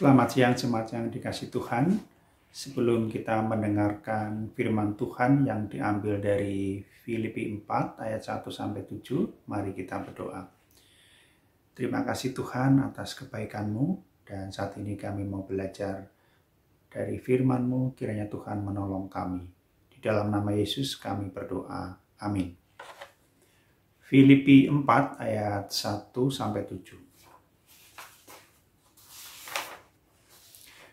Selamat siang jemaat yang dikasih Tuhan. Sebelum kita mendengarkan firman Tuhan yang diambil dari Filipi 4 ayat 1-7, mari kita berdoa. Terima kasih Tuhan atas kebaikan-Mu, dan saat ini kami mau belajar dari firman-Mu, kiranya Tuhan menolong kami. Di dalam nama Yesus kami berdoa. Amin. Filipi 4 ayat 1-7.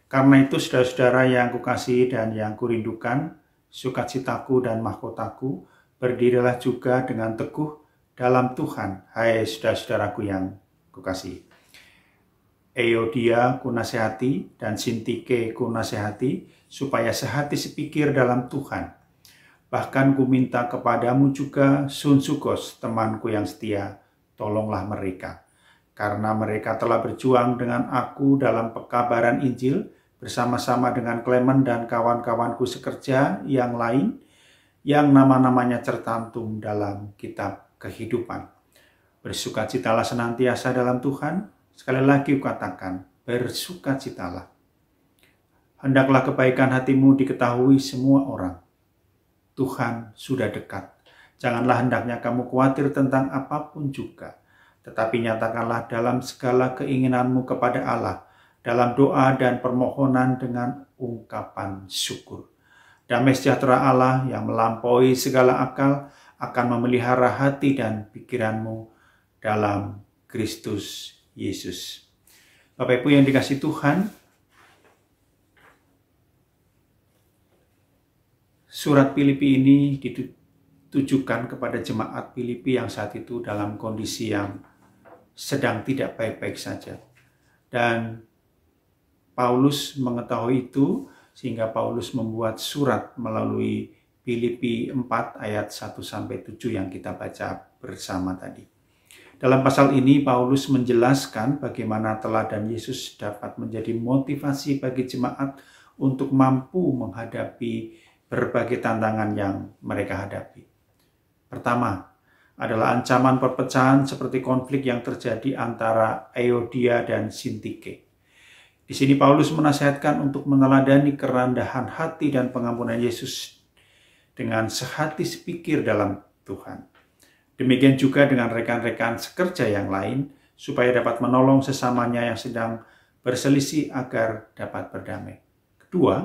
Karena itu saudara-saudara yang kukasihi dan yang kurindukan, sukacitaku dan mahkotaku, berdirilah juga dengan teguh dalam Tuhan, hai saudara-saudaraku yang kukasihi. Euodia kunasehati dan Sintike kunasehati, supaya sehati sepikir dalam Tuhan. Bahkan ku minta kepadamu juga Sunsukos, temanku yang setia, tolonglah mereka. Karena mereka telah berjuang dengan aku dalam pekabaran Injil, bersama-sama dengan Klemen dan kawan-kawanku sekerja yang lain, yang nama-namanya tercantum dalam kitab kehidupan. Bersukacitalah senantiasa dalam Tuhan. Sekali lagi kukatakan, bersukacitalah. Hendaklah kebaikan hatimu diketahui semua orang. Tuhan sudah dekat. Janganlah hendaknya kamu khawatir tentang apapun juga, tetapi nyatakanlah dalam segala keinginanmu kepada Allah, dalam doa dan permohonan dengan ungkapan syukur. Damai sejahtera Allah yang melampaui segala akal akan memelihara hati dan pikiranmu dalam Kristus Yesus. Bapak Ibu yang dikasih Tuhan, surat Filipi ini ditujukan kepada jemaat Filipi yang saat itu dalam kondisi yang sedang tidak baik-baik saja. Dan Paulus mengetahui itu, sehingga Paulus membuat surat melalui Filipi 4 ayat 1-7 yang kita baca bersama tadi. Dalam pasal ini Paulus menjelaskan bagaimana teladan Yesus dapat menjadi motivasi bagi jemaat untuk mampu menghadapi berbagai tantangan yang mereka hadapi. Pertama adalah ancaman perpecahan seperti konflik yang terjadi antara Euodia dan Sintike. Di sini Paulus menasihatkan untuk meneladani kerendahan hati dan pengampunan Yesus dengan sehati sepikir dalam Tuhan. Demikian juga dengan rekan-rekan sekerja yang lain, supaya dapat menolong sesamanya yang sedang berselisih agar dapat berdamai. Kedua,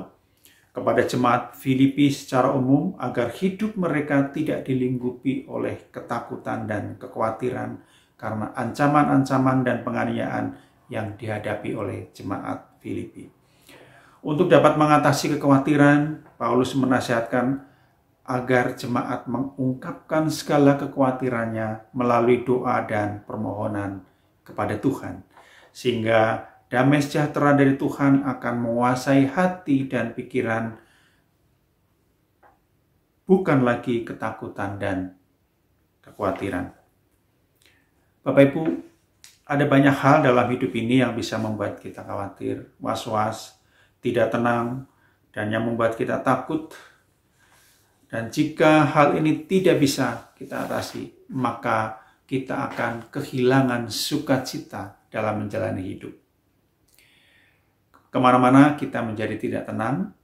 kepada jemaat Filipi secara umum, agar hidup mereka tidak dilingkupi oleh ketakutan dan kekhawatiran karena ancaman-ancaman dan penganiayaan yang dihadapi oleh jemaat Filipi. Untuk dapat mengatasi kekhawatiran, Paulus menasihatkan agar jemaat mengungkapkan segala kekhawatirannya melalui doa dan permohonan kepada Tuhan, sehingga damai sejahtera dari Tuhan akan menguasai hati dan pikiran, bukan lagi ketakutan dan kekhawatiran. Bapak Ibu, ada banyak hal dalam hidup ini yang bisa membuat kita khawatir, was-was, tidak tenang, dan yang membuat kita takut. Dan jika hal ini tidak bisa kita atasi, maka kita akan kehilangan sukacita dalam menjalani hidup. Kemana-mana kita menjadi tidak tenang,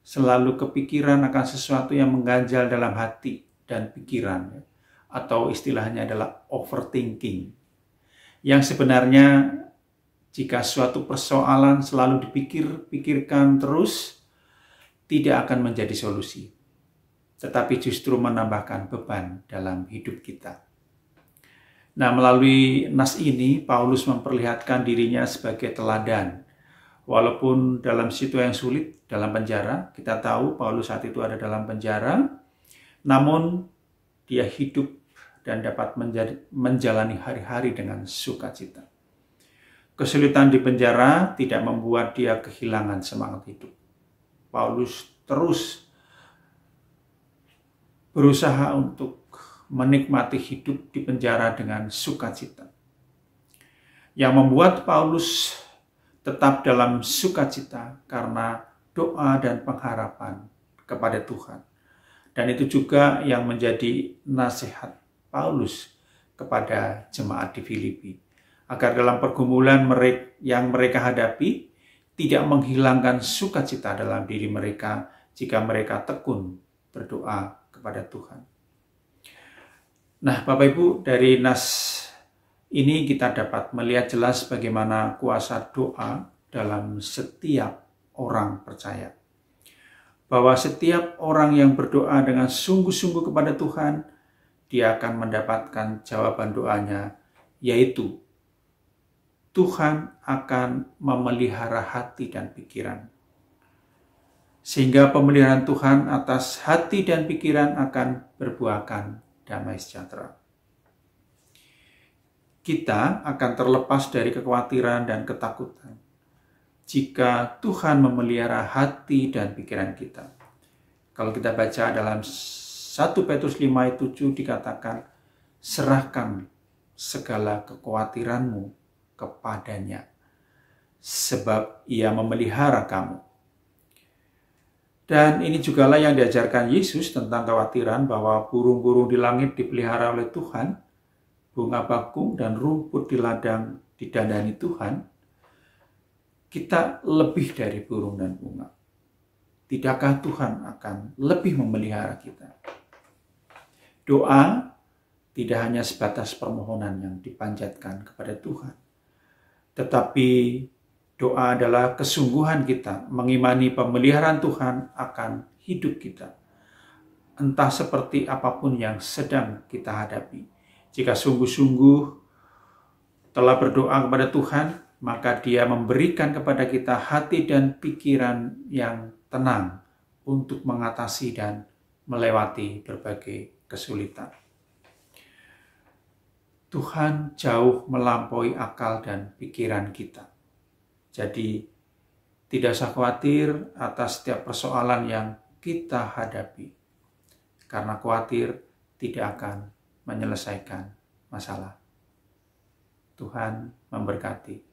selalu kepikiran akan sesuatu yang mengganjal dalam hati dan pikiran, atau istilahnya adalah overthinking. Yang sebenarnya jika suatu persoalan selalu dipikirkan terus, tidak akan menjadi solusi, tetapi justru menambahkan beban dalam hidup kita. Nah, melalui nas ini, Paulus memperlihatkan dirinya sebagai teladan. Walaupun dalam situasi yang sulit, dalam penjara, kita tahu Paulus saat itu ada dalam penjara, namun dia hidup dan dapat menjalani hari-hari dengan sukacita. Kesulitan di penjara tidak membuat dia kehilangan semangat hidup. Paulus terus berusaha untuk menikmati hidup di penjara dengan sukacita. Yang membuat Paulus tetap dalam sukacita karena doa dan pengharapan kepada Tuhan. Dan itu juga yang menjadi nasihat Paulus kepada jemaat di Filipi, agar dalam pergumulan yang mereka hadapi, tidak menghilangkan sukacita dalam diri mereka jika mereka tekun berdoa kepada Tuhan. Nah, Bapak Ibu, dari nas ini kita dapat melihat jelas bagaimana kuasa doa dalam setiap orang percaya. Bahwa setiap orang yang berdoa dengan sungguh-sungguh kepada Tuhan, dia akan mendapatkan jawaban doanya, yaitu Tuhan akan memelihara hati dan pikiran. Sehingga pemeliharaan Tuhan atas hati dan pikiran akan berbuahkan damai sejahtera. Kita akan terlepas dari kekhawatiran dan ketakutan jika Tuhan memelihara hati dan pikiran kita. Kalau kita baca dalam 1 Petrus 5 ayat 7 dikatakan, serahkan segala kekhawatiranmu kepadanya, sebab ia memelihara kamu. Dan ini jugalah yang diajarkan Yesus tentang kekhawatiran bahwa burung-burung di langit dipelihara oleh Tuhan, bunga bakung dan rumput di ladang didandani Tuhan. Kita lebih dari burung dan bunga. Tidakkah Tuhan akan lebih memelihara kita? Doa tidak hanya sebatas permohonan yang dipanjatkan kepada Tuhan, tetapi doa adalah kesungguhan kita mengimani pemeliharaan Tuhan akan hidup kita. Entah seperti apapun yang sedang kita hadapi. Jika sungguh-sungguh telah berdoa kepada Tuhan, maka Dia memberikan kepada kita hati dan pikiran yang tenang untuk mengatasi dan melewati berbagai kesulitan. Tuhan jauh melampaui akal dan pikiran kita. Jadi, tidak usah khawatir atas setiap persoalan yang kita hadapi. Karena khawatir tidak akan menyelesaikan masalah. Tuhan memberkati.